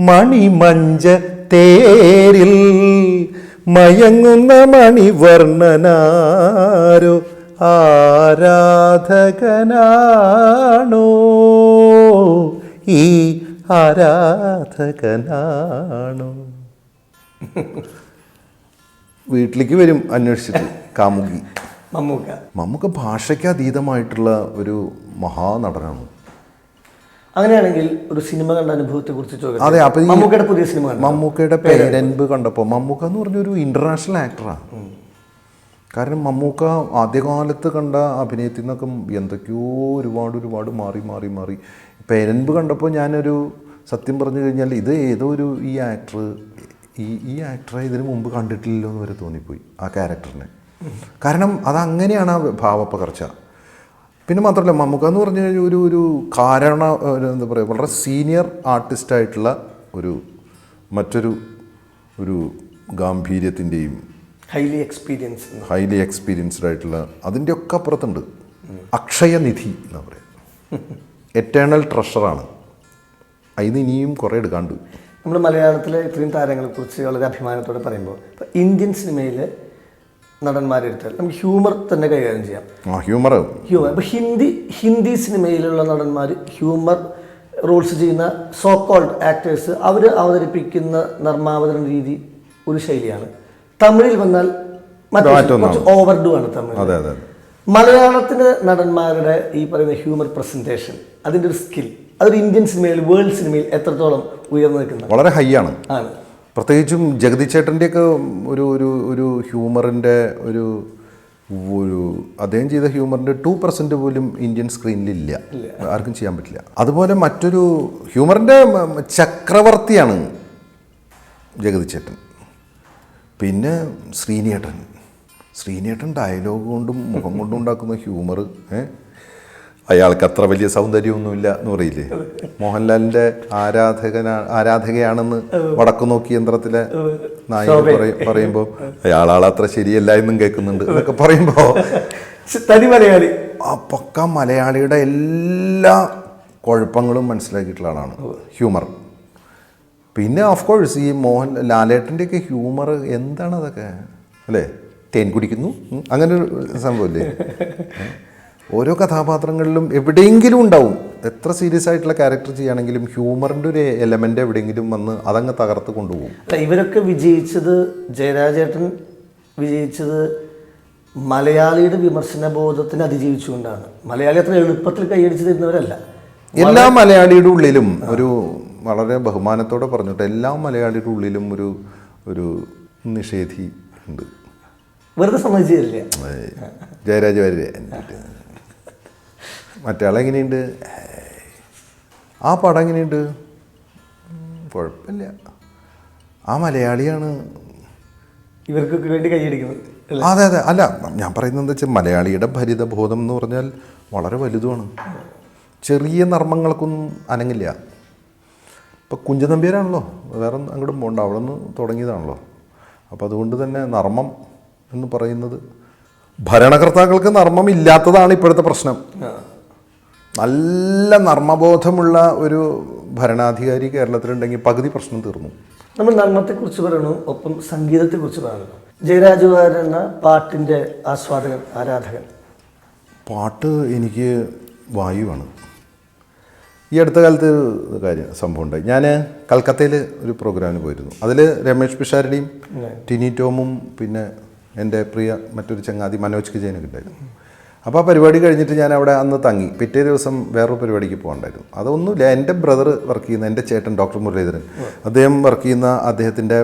മണിമഞ്ച തേരിൽ മയങ്ങുന്ന മണിവർണ്ണനാരോ ആരാധകനാണോ, ഈ ആരാധകനാണോ. വീട്ടിലേക്ക് വരും അന്വേഷിച്ചിട്ട് കാമുകി. മമ്മൂക്ക ഭാഷയ്ക്ക് അതീതമായിട്ടുള്ള ഒരു മഹാനടനാണ്. അങ്ങനെയാണെങ്കിൽ ഒരു സിനിമ കണ്ട അനുഭവത്തെ കുറിച്ച് ചോദിക്കാം. അതെ, അപ്പൊ മമ്മൂക്കയുടെ പുതിയ സിനിമ, മമ്മൂക്കയുടെ പേരൻപ് കണ്ടപ്പോൾ, മമ്മൂക്ക എന്ന് പറഞ്ഞൊരു ഇന്റർനാഷണൽ ആക്ടറാണ്. കാരണം മമ്മൂക്ക ആദ്യകാലത്ത് കണ്ട അഭിനയത്തിൽ നിന്നൊക്കെ എന്തൊക്കെയോ ഒരുപാട് മാറി. പേരൻപ് കണ്ടപ്പോൾ ഞാനൊരു സത്യം പറഞ്ഞു കഴിഞ്ഞാൽ ഇത് ഏതോ ഒരു ഈ ആക്ടറെ ഇതിനു മുമ്പ് കണ്ടിട്ടില്ലല്ലോ എന്ന് വരെ തോന്നിപ്പോയി ആ ക്യാരക്ടറിനെ. കാരണം അതങ്ങനെയാണ് ആ ഭാവപ്പകർച്ച. പിന്നെ മാത്രമല്ല മമ്മൂക്ക എന്ന് പറഞ്ഞു കഴിഞ്ഞാൽ ഒരു എന്താ പറയുക, വളരെ സീനിയർ ആർട്ടിസ്റ്റായിട്ടുള്ള മറ്റൊരു ഗാംഭീര്യത്തിൻ്റെയും ഹൈലി എക്സ്പീരിയൻസ്ഡ് ആയിട്ടുള്ള അതിൻ്റെ ഒക്കെ അപ്പുറത്തുണ്ട്. അക്ഷയനിധി എന്നാ പറയുക, എറ്റേണൽ ട്രഷറാണ്. അതിന് ഇനിയും കുറേ എടുക്കാണ്ട്. നമ്മൾ മലയാളത്തിലെ ഇത്രയും താരങ്ങളെക്കുറിച്ച് വളരെ അഭിമാനത്തോടെ പറയുമ്പോൾ ഇപ്പോൾ ഇന്ത്യൻ സിനിമയിൽ നടന്മാരെടുത്താൽ നമുക്ക് ഹ്യൂമർ തന്നെ കൈകാര്യം ചെയ്യാം. ഹ്യൂമർ ഇപ്പോൾ ഹിന്ദി സിനിമയിലുള്ള നടന്മാർ ഹ്യൂമർ റോൾസ് ചെയ്യുന്ന സോ കോൾഡ് ആക്ടേഴ്സ്, അവർ അവതരിപ്പിക്കുന്ന നർമാവതരണ രീതി ഒരു ശൈലിയാണ്. തമിഴിൽ വന്നാൽ കുറച്ച് ഓവർഡു ആണ് തമിഴ്. മലയാളത്തിന് നടന്മാരുടെ ഈ പറയുന്ന ഹ്യൂമർ പ്രസന്റേഷൻ, അതിൻ്റെ ഒരു സ്കിൽ, അതൊരു ഇന്ത്യൻ സിനിമയിൽ, വേൾഡ് സിനിമയിൽ എത്രത്തോളം ഉയർന്നു നിൽക്കുന്നത്? വളരെ ഹൈ ആണ്. പ്രത്യേകിച്ചും ജഗതി ചേട്ടൻ്റെയൊക്കെ ഒരു ഹ്യൂമറിൻ്റെ ഒരു അദ്ദേഹം ചെയ്ത ഹ്യൂമറിൻ്റെ 2% പോലും ഇന്ത്യൻ സ്ക്രീനിലില്ല, ആർക്കും ചെയ്യാൻ പറ്റില്ല. അതുപോലെ മറ്റൊരു ഹ്യൂമറിൻ്റെ ചക്രവർത്തിയാണ് ജഗതി ചേട്ടൻ. പിന്നെ ശ്രീനേട്ടൻ ഡയലോഗ് കൊണ്ടും മുഖം കൊണ്ടും ഉണ്ടാക്കുന്ന ഹ്യൂമർ, അയാൾക്ക് അത്ര വലിയ സൗന്ദര്യമൊന്നുമില്ല എന്ന് പറയില്ലേ. മോഹൻലാലിൻ്റെ ആരാധകയാണെന്ന് വടക്കു നോക്കി യന്ത്രത്തിലെ നായിക പറയുമ്പോൾ അയാളത്ര ശരിയല്ല എന്നും കേൾക്കുന്നുണ്ട് എന്നൊക്കെ പറയുമ്പോൾ തനി മലയാളി, ആ പക്ക മലയാളിയുടെ എല്ലാ കുഴപ്പങ്ങളും മനസ്സിലാക്കിയിട്ടുള്ള ആളാണ് ഹ്യൂമർ. പിന്നെ ഓഫ് കോഴ്സ് ഈ ലാലേട്ടൻ്റെയൊക്കെ ഹ്യൂമർ എന്താണ് അതൊക്കെ അല്ലേ, തേൻ കുടിക്കുന്നു അങ്ങനെ ഒരു സംഭവമില്ലേ. ഓരോ കഥാപാത്രങ്ങളിലും എവിടെയെങ്കിലും ഉണ്ടാവും. എത്ര സീരിയസ് ആയിട്ടുള്ള ക്യാരക്ടർ ചെയ്യുകയാണെങ്കിലും ഹ്യൂമറിൻ്റെ ഒരു എലമെൻ്റ് എവിടെയെങ്കിലും വന്ന് അതങ്ങ് തകർത്ത് കൊണ്ടുപോകും. ഇവരൊക്കെ വിജയിച്ചത്, ജയരാജേട്ടൻ വിജയിച്ചത് മലയാളിയുടെ വിമർശന ബോധത്തിന് അതിജീവിച്ചുകൊണ്ടാണ്. മലയാളി അത്ര എളുപ്പത്തിൽ കൈയടിച്ച് തരുന്നവരല്ല. എല്ലാ മലയാളിയുടെ ഉള്ളിലും ഒരു വളരെ ബഹുമാനത്തോടെ പറഞ്ഞിട്ട് എല്ലാ മലയാളിയുടെ ഉള്ളിലും ഒരു നിഷേധി ഉണ്ട്. വെറുതെ സമ്മതിച്ചില്ല. ജയരാജ് വരെ മറ്റയാളെങ്ങനെയുണ്ട്, ആ പടം എങ്ങനെയുണ്ട്, കുഴപ്പമില്ല, ആ മലയാളിയാണ് ഇവർക്കൊക്കെ വേണ്ടി കൈയടിക്കുന്നത്. അതെ അല്ല, ഞാൻ പറയുന്നത് എന്താ വെച്ചാൽ മലയാളിയുടെ ഭരിതബോധം എന്ന് പറഞ്ഞാൽ വളരെ വലുതുമാണ്. ചെറിയ നർമ്മങ്ങൾക്കൊന്നും അനങ്ങില്ല. ഇപ്പോൾ കുഞ്ചനമ്പ്യാരാണല്ലോ, വേറെ അങ്ങോട്ടും പോകണ്ട, അവിടെ നിന്ന് തുടങ്ങിയതാണല്ലോ. അപ്പോൾ അതുകൊണ്ട് തന്നെ നർമ്മം എന്ന് പറയുന്നത് ഭരണകർത്താക്കൾക്ക് നർമ്മം ഇല്ലാത്തതാണ് ഇപ്പോഴത്തെ പ്രശ്നം. നല്ല നർമ്മബോധമുള്ള ഒരു ഭരണാധികാരി കേരളത്തിലുണ്ടെങ്കിൽ പകുതി പ്രശ്നം തീർന്നു. നമ്മൾ നർമ്മത്തെക്കുറിച്ച് പറയണു, ഒപ്പം സംഗീതത്തെക്കുറിച്ച് പറയണു. ജയരാജുവാരൻ എന്ന പാട്ടിൻ്റെ ആസ്വാദകൻ, ആരാധകൻ. പാട്ട് എനിക്ക് വായുവാണ്. ഈ അടുത്ത കാലത്ത് സംഭവം ഉണ്ടായി. ഞാൻ കൽക്കത്തയിൽ ഒരു പ്രോഗ്രാമിന് പോയിരുന്നു. അതിൽ രമേഷ് പിഷാരടിയും ടിനി ടോമും പിന്നെ എൻ്റെ പ്രിയ മറ്റൊരു ചങ്ങാതി മനോജ് കിജയനൊക്കെ ഉണ്ടായിരുന്നു. അപ്പോൾ ആ പരിപാടി കഴിഞ്ഞിട്ട് ഞാൻ അവിടെ അന്ന് തങ്ങി. പിറ്റേ ദിവസം വേറൊരു പരിപാടിക്ക് പോകണ്ടായിരുന്നു. അതൊന്നുമില്ല, എൻ്റെ ബ്രദർ വർക്ക് ചെയ്യുന്ന, എൻ്റെ ചേട്ടൻ ഡോക്ടർ മുരളീധരൻ, അദ്ദേഹം വർക്ക് ചെയ്യുന്ന അദ്ദേഹത്തിൻ്റെ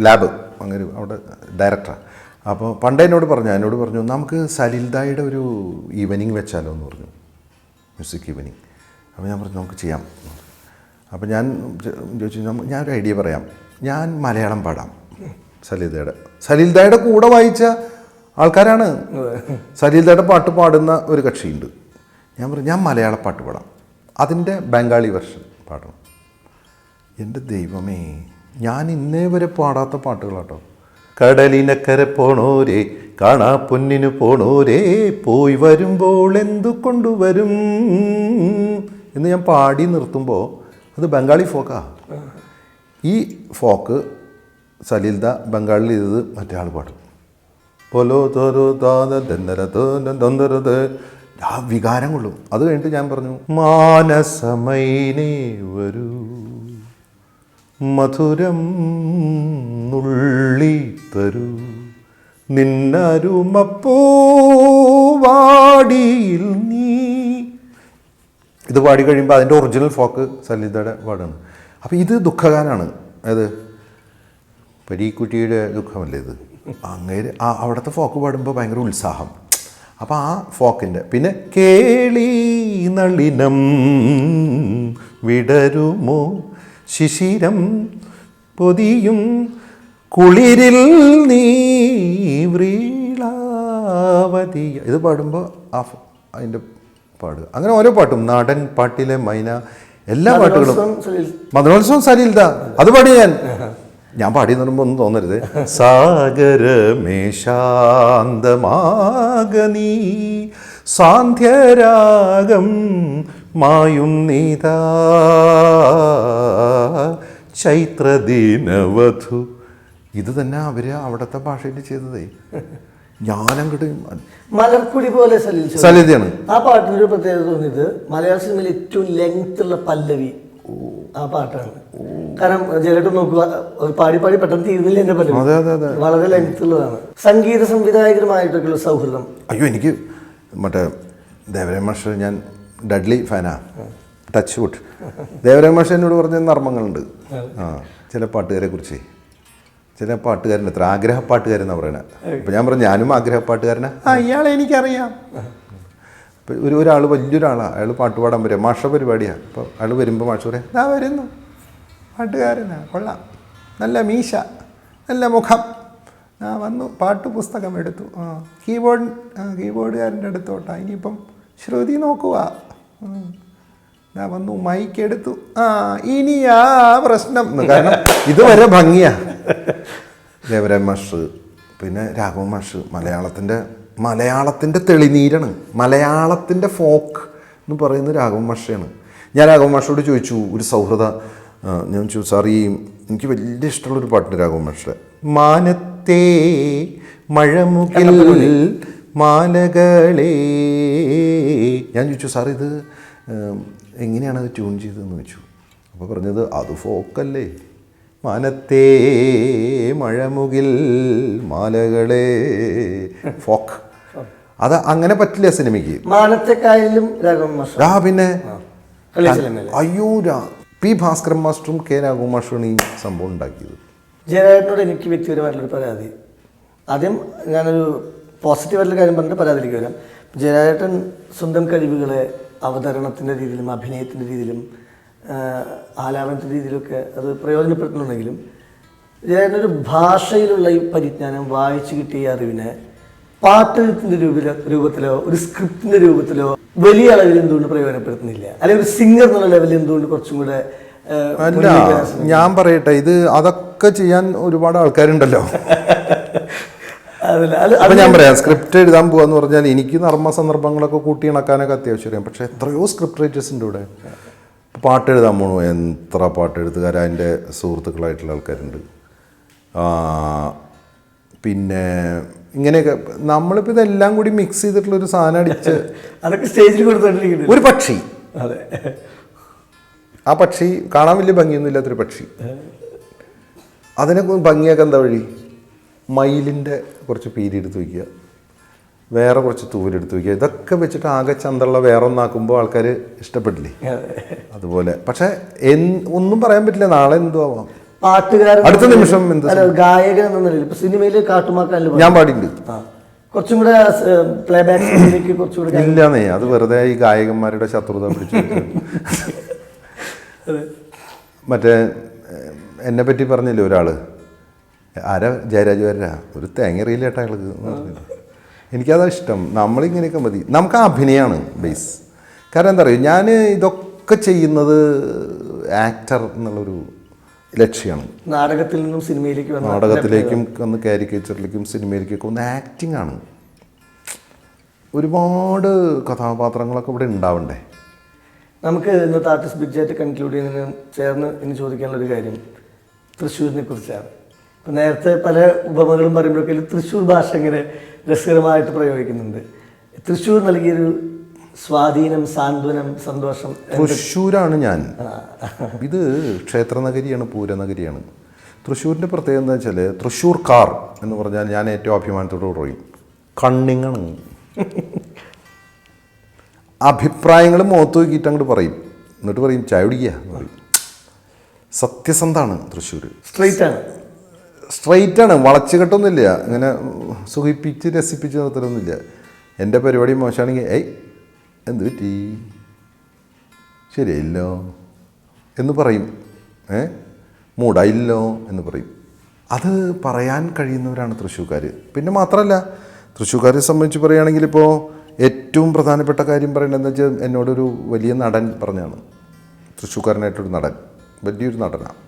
ലാബ് അങ്ങനെ അവിടെ ഡയറക്ടറാണ്. അപ്പോൾ പണ്ട് എന്നോട് പറഞ്ഞു നമുക്ക് സലിൽദായുടെ ഒരു ഈവനിങ് വെച്ചാലോ എന്ന് പറഞ്ഞു. Music evening. അപ്പോൾ ഞാൻ പറഞ്ഞു നമുക്ക് ചെയ്യാം. അപ്പോൾ ഞാൻ ചോദിച്ചു ഞാനൊരു ഐഡിയ പറയാം, ഞാൻ മലയാളം പാടാം. സലീൽദയുടെ കൂടെ വായിച്ച ആൾക്കാരാണ്. സലീൽദയുടെ പാട്ട് പാടുന്ന ഒരു കക്ഷിയുണ്ട്. ഞാൻ പറഞ്ഞു ഞാൻ മലയാള പാട്ട് പാടാം, അതിൻ്റെ ബംഗാളി വെർഷൻ പാടണം. എൻ്റെ ദൈവമേ, ഞാൻ ഇന്നേ വരെ പാടാത്ത പാട്ടുകളാട്ടോ. കടലിനക്കരെ പോണോരേ, കാണാ പൊന്നിന് പോണോരേ, പോയി വരുമ്പോൾ എന്തു കൊണ്ടുവരും എന്ന് ഞാൻ പാടി നിർത്തുമ്പോൾ അത് ബംഗാളി ഫോക്കാ. ഈ ഫോക്ക് സലീൽദ ബംഗാളിൽ ചെയ്തത് മറ്റേ ആൾ പാടും. പോലോ തോരോ തോന്നരത് ആ വികാരം കൊള്ളും. അത് കഴിഞ്ഞിട്ട് ഞാൻ പറഞ്ഞു മാനസമൈനേ വരൂ, മധുരം നുള്ളി തരൂ, നിന്നരുമപ്പൂവാടിയിൽ നീ. ഇത് പാടി കഴിയുമ്പോൾ അതിൻ്റെ ഒറിജിനൽ ഫോക്ക് സലീൽദയുടെ പാടാണ്. അപ്പോൾ ഇത് ദുഃഖഗാനാണ്. അത് പരീക്കുട്ടിയുടെ ദുഃഖമല്ലേ ഇത്. അങ്ങേര് അവിടുത്തെ ഫോക്ക് പാടുമ്പോൾ ഭയങ്കര ഉത്സാഹം. അപ്പോൾ ആ ഫോക്കിൻ്റെ പിന്നെ കേളി നളിനം വിടരുമോ ശിശിരം പൊതിയും കുളിരിൽ നീ വ്രീളാവതി, ഇത് പാടുമ്പോൾ അതിൻ്റെ പാടുക. അങ്ങനെ ഓരോ പാട്ടും, നാടൻ പാട്ടിലെ മൈന, എല്ലാ പാട്ടുകളും. മദനോത്സവം സലീൽദ അത് പാടി ഞാൻ പാടിയെന്ന് പറയുമ്പോൾ ഒന്നും തോന്നരുത്. സാഗരമേ ശാന്തമാകനീ, സാന്ധ്യരാഗം മായും നീതാ, ചൈത്രദിനവധു. ഇത് തന്നെ അവർ അവിടുത്തെ ഭാഷയിൽ ചെയ്തതേ. ഞാനങ്ങോട്ട് മലർക്കുടി പോലെ സലീൽദയാണ്. ആ പാട്ടിനൊരു പ്രത്യേകത തോന്നിയത് മലയാള സിനിമയിൽ ഏറ്റവും ലെങ്ത് ഉള്ള പല്ലവി ആ പാട്ടാണ്. കാരണം ജലട്ട് നോക്കുക, പാടി പാടി പെട്ടെന്ന് തീരുന്നില്ല എന്റെ പല്ലവി, വളരെ ലെങ്ത് ഉള്ളതാണ്. സംഗീത സംവിധായകരുമായിട്ടൊക്കെയുള്ള സൗഹൃദം. അയ്യോ, എനിക്ക് മറ്റേ ദേവരായ മാഷ്, ഞാൻ ഡഡ്ലി ഫാനാ, ടച്ച് വുഡ്. ദേവരായ മാഷ് എന്നോട് പറഞ്ഞ നർമ്മങ്ങളുണ്ട്. ചില പാട്ടുകാരെ കുറിച്ച്, ചില പാട്ടുകാരൻ എത്ര ആഗ്രഹപ്പാട്ടുകാരെന്നാണ് പറയുന്നത്. അപ്പം ഞാൻ പറഞ്ഞു ഞാനും ആഗ്രഹപ്പാട്ടുകാരനാ. ഇയാളെ എനിക്കറിയാം. ഇപ്പം ഒരാൾ വലിയൊരാളാണ്, അയാൾ പാട്ട് പാടാൻ വരിക, മാഷ പരിപാടിയാണ്. അപ്പോൾ അയാൾ വരുമ്പോൾ മാഷ് പറയാം ഞാൻ വരുന്നു, പാട്ടുകാരനാ, കൊള്ളാം, നല്ല മീശ, നല്ല മുഖം, വന്നു, പാട്ട് പുസ്തകം എടുത്തു, കീബോർഡുകാരൻ്റെ അടുത്തോട്ടാ, ഇനിയിപ്പം ശ്രുതി നോക്കുക, വന്നു, മൈക്ക് എടുത്തു, ഇനി ആ പ്രശ്നം. കാരണം ഇതുവരെ ഭംഗിയാ. ദേവരായ മാഷ്, പിന്നെ രാഘവൻ മാഷ് മലയാളത്തിൻ്റെ തെളിനീരാണ്. മലയാളത്തിൻ്റെ ഫോക്ക് എന്ന് പറയുന്നത് രാഘവൻ മാഷയാണ്. ഞാൻ രാഘവൻ മാഷോട് ചോദിച്ചു ഒരു സൗഹൃദ, ഞാൻ ചോദിച്ചു സാർ ഈ എനിക്ക് വലിയ ഇഷ്ടമുള്ളൊരു പാട്ടുണ്ട് രാഘവൻ മാഷയുടെ, മാനത്തേ മഴമുകിൽ മാലകളേ. ഞാൻ ചോദിച്ചു സാർ ഇത് എങ്ങനെയാണ് അത് ട്യൂൺ ചെയ്തതെന്ന് ചോദിച്ചു. അപ്പോൾ പറഞ്ഞത് അത് ഫോക്കല്ലേ, മാനത്തേ മഴമുകിൽ മാലകളേ, ഫോക്ക്. അത് അങ്ങനെ പറ്റില്ല സിനിമയ്ക്ക്. മാനത്തെക്കായാലും രാഘവൻ മാസ്റ്റർ. പിന്നെ അയ്യോ, പി ഭാസ്കരൻ മാസ്റ്ററും കെ രാഘവൻ മാസ്റ്ററും ഈ സംഭവം ഉണ്ടാക്കിയത്. ജയരാജനോട് എനിക്ക് വ്യക്തിപരമായിട്ടുള്ളൊരു പരാതി. ആദ്യം ഞാനൊരു പോസിറ്റീവായിട്ടുള്ള കാര്യം പറഞ്ഞിട്ട് പരാതിയിലേക്ക് വരാം. ജയരാജൻ സ്വന്തം കഴിവുകളെ അവതരണത്തിൻ്റെ രീതിയിലും അഭിനയത്തിൻ്റെ രീതിയിലും ആലാപനത്തിൻ്റെ രീതിയിലൊക്കെ അത് പ്രയോജനപ്പെടുത്തുന്നുണ്ടെങ്കിലും ജയരാജനൊരു ഭാഷയിലുള്ള ഈ പരിജ്ഞാനം, വായിച്ചു കിട്ടിയ അറിവിനെ പാട്ടെഴുത്തിൻ്റെ രൂപത്തിലോ ഒരു സ്ക്രിപ്റ്റിൻ്റെ രൂപത്തിലോ വലിയ അളവിൽ എന്തുകൊണ്ട് പ്രയോജനപ്പെടുത്തുന്നില്ല? അല്ലെങ്കിൽ ഒരു സിംഗർ എന്നുള്ള ലെവലിൽ എന്തുകൊണ്ട് കുറച്ചും കൂടെ? അല്ല, ഞാൻ പറയട്ടെ, അതൊക്കെ ചെയ്യാൻ ഒരുപാട് ആൾക്കാരുണ്ടല്ലോ. അപ്പം ഞാൻ പറയാം, സ്ക്രിപ്റ്റ് എഴുതാൻ പോകാന്ന് പറഞ്ഞാൽ എനിക്ക് നർമ്മ സന്ദർഭങ്ങളൊക്കെ കൂട്ടി ഇണക്കാനൊക്കെ അത്യാവശ്യം അറിയാം. പക്ഷേ എത്രയോ സ്ക്രിപ്റ്റ് റൈറ്റേഴ്സ് ഉണ്ട് ഇവിടെ. പാട്ട് എഴുതാൻ പോകണു, എത്ര പാട്ടെഴുത്തുകാർ എൻ്റെ സുഹൃത്തുക്കളായിട്ടുള്ള ആൾക്കാരുണ്ട്. പിന്നെ ഇങ്ങനെയൊക്കെ നമ്മളിപ്പോൾ ഇതെല്ലാം കൂടി മിക്സ് ചെയ്തിട്ടുള്ളൊരു സാധനം അടിച്ച് അതൊക്കെ സ്റ്റേജിൽ കൊടുത്തിട്ടുണ്ട്. ഒരു പക്ഷി, അതെ, ആ പക്ഷി കാണാൻ വലിയ ഭംഗിയൊന്നും ഇല്ലാത്തൊരു പക്ഷി, അതിനെ ഭംഗിയാക്കാൻ എന്താ വഴി? മയിലിൻ്റെ കുറച്ച് പീരി എടുത്ത് വയ്ക്കുക, വേറെ കുറച്ച് തൂവലെടുത്ത് വയ്ക്കുക, ഇതൊക്കെ വെച്ചിട്ട് ആകെ ചന്തള്ള വേറെ ഒന്നാക്കുമ്പോൾ ആൾക്കാർ ഇഷ്ടപ്പെട്ടില്ലേ? അതുപോലെ. പക്ഷെ ഒന്നും പറയാൻ പറ്റില്ല, നാളെ എന്തോ ആവാം. പാട്ടുകാരൻ അടുത്ത നിമിഷം എന്ത് ഗായകൻ എന്ന നിലയിൽ സിനിമയിൽ കാട്ടുമാക്കാൻ ഞാൻ പാടിയിട്ടുണ്ട്. കുറച്ചും കൂടെ പ്ലേ ബാക്ക് സിംഗിലേക്ക് കുറച്ചുകൂടെ ഇല്ലാന്നേ, അത് വെറുതെ ഈ ഗായകന്മാരുടെ ശത്രുത പിടിച്ചു. മറ്റേ എന്നെ പറ്റി പറഞ്ഞില്ലേ ഒരാൾ, ആരാ ജയരാജ് വരാ, ഒരു തേങ്ങറിയില്ലേട്ടാ അയാൾക്ക് എന്ന് പറഞ്ഞില്ല. എനിക്കതാ ഇഷ്ടം. നമ്മളിങ്ങനെയൊക്കെ മതി. നമുക്ക് അഭിനയമാണ് ബേസ്. കാരണം എന്താ പറയുക, ഞാൻ ഇതൊക്കെ ചെയ്യുന്നത് ആക്ടർ എന്നുള്ളൊരു ലക്ഷ്യമാണ്. നാടകത്തിൽ നിന്നും സിനിമയിലേക്ക് നാടകത്തിലേക്കും ഒന്ന് കാരിക്കേച്ചറിലേക്കും സിനിമയിലേക്കൊക്കെ ഒന്ന് ആക്ടിങ് ആണ്. ഒരുപാട് കഥാപാത്രങ്ങളൊക്കെ ഇവിടെ ഉണ്ടാവണ്ടേ. നമുക്ക് ഇന്നത്തെ ആർട്ടിസ്റ്റ് ബിഗ്ജായിട്ട് കൺക്ലൂഡ് ചെയ്യുന്നതിന് ചേർന്ന് ഇനി ചോദിക്കാനുള്ളൊരു കാര്യം തൃശ്ശൂരിനെ കുറിച്ചാണ്. ഇപ്പം നേരത്തെ പല ഉപമകളും പറയുമ്പോഴൊക്കെ തൃശ്ശൂർ ഭാഷ ഇങ്ങനെ രസകരമായിട്ട് പ്രയോഗിക്കുന്നുണ്ട്. തൃശ്ശൂർ നൽകിയൊരു സ്വാധീനം, സാന്ത്വനം, സന്തോഷം. തൃശ്ശൂരാണ് ഞാൻ. ഇത് ക്ഷേത്രനഗരിയാണ്, പൂരനഗരിയാണ്. തൃശ്ശൂരിൻ്റെ പ്രത്യേകത എന്താ വെച്ചാൽ, തൃശ്ശൂർ കാർ എന്ന് പറഞ്ഞാൽ ഞാൻ ഏറ്റവും അഭിമാനത്തോട് പറയും കണ്ണിങ്ങാണ്. അഭിപ്രായങ്ങൾ മുഖത്ത് നോക്കിയിട്ട് അങ്ങോട്ട് പറയും, എന്നിട്ട് പറയും ചായ കുടിക്കുക എന്ന് പറയും. സത്യസന്ധാണ് തൃശ്ശൂർ. സ്ട്രെയിറ്റ് ആണ്, വളച്ചുകെട്ടൊന്നുമില്ല, ഇങ്ങനെ സുഖിപ്പിച്ച് രസിപ്പിച്ച് നിർത്തലൊന്നുമില്ല. എൻ്റെ പരിപാടി മോശമാണെങ്കിൽ ഏയ് എന്ത് പറ്റി, ശരിയല്ലോ എന്ന് പറയും, മൂടായില്ലോ എന്ന് പറയും. അത് പറയാൻ കഴിയുന്നവരാണ് തൃശ്ശൂർക്കാർ. പിന്നെ മാത്രമല്ല, തൃശ്ശൂർക്കാരെ സംബന്ധിച്ച് പറയുകയാണെങ്കിൽ ഇപ്പോൾ ഏറ്റവും പ്രധാനപ്പെട്ട കാര്യം പറയേണ്ടതെന്ന് വെച്ചാൽ, എന്നോടൊരു വലിയ നടൻ പറഞ്ഞാണ്, തൃശ്ശൂർക്കാരനായിട്ടൊരു നടൻ, വലിയൊരു നടനാണ്,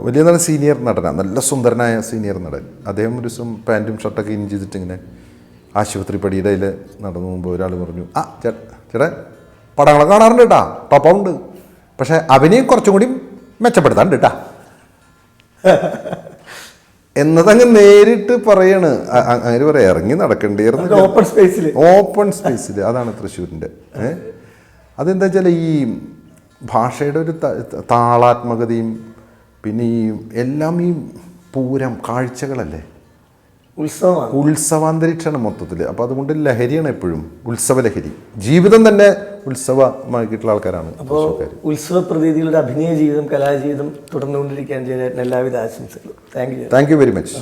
വലിയ നടൻ, സീനിയർ നടനാണ്, നല്ല സുന്ദരനായ സീനിയർ നടൻ. അദ്ദേഹം ഒരു ദിവസം പാൻറ്റും ഷർട്ടൊക്കെ ഇൻ ചെയ്തിട്ടിങ്ങനെ ആശുപത്രി പടിയുടെ അതിൽ നടന്നു പോകുമ്പോൾ ഒരാൾ പറഞ്ഞു, ആ ചേട്ടാ പടങ്ങളൊക്കെ കാണാറുണ്ട് കേട്ടാ, ടോപ്പുണ്ട്, പക്ഷേ അഭിനയം കുറച്ചും കൂടി മെച്ചപ്പെടുത്താണ്ട് കേട്ടാ എന്നതങ്ങ് നേരിട്ട് പറയാണ്. അങ്ങനെ പറയാം, ഇറങ്ങി നടക്കേണ്ടിയിരുന്നു ഓപ്പൺ സ്പേസിൽ. അതാണ് തൃശ്ശൂരിൻ്റെ. അതെന്താ വെച്ചാൽ ഈ ഭാഷയുടെ ഒരു താളാത്മകതയും പിന്നെ ഈ എല്ലാം ഈ പൂരം കാഴ്ചകളല്ലേ, ഉത്സവാന്തരീക്ഷമാണ് മൊത്തത്തിൽ. അപ്പോൾ അതുകൊണ്ട് ലഹരിയാണ് എപ്പോഴും, ഉത്സവലഹരി. ജീവിതം തന്നെ ഉത്സവമാക്കിയിട്ടുള്ള ആൾക്കാരാണ്. അപ്പോൾ ഉത്സവ പ്രതീതികളുടെ അഭിനയ ജീവിതം, കലാജീവിതം തുടർന്നുകൊണ്ടിരിക്കാൻ ചെയ്യാൻ എല്ലാവിധ ആശംസകളും. Thank you very much.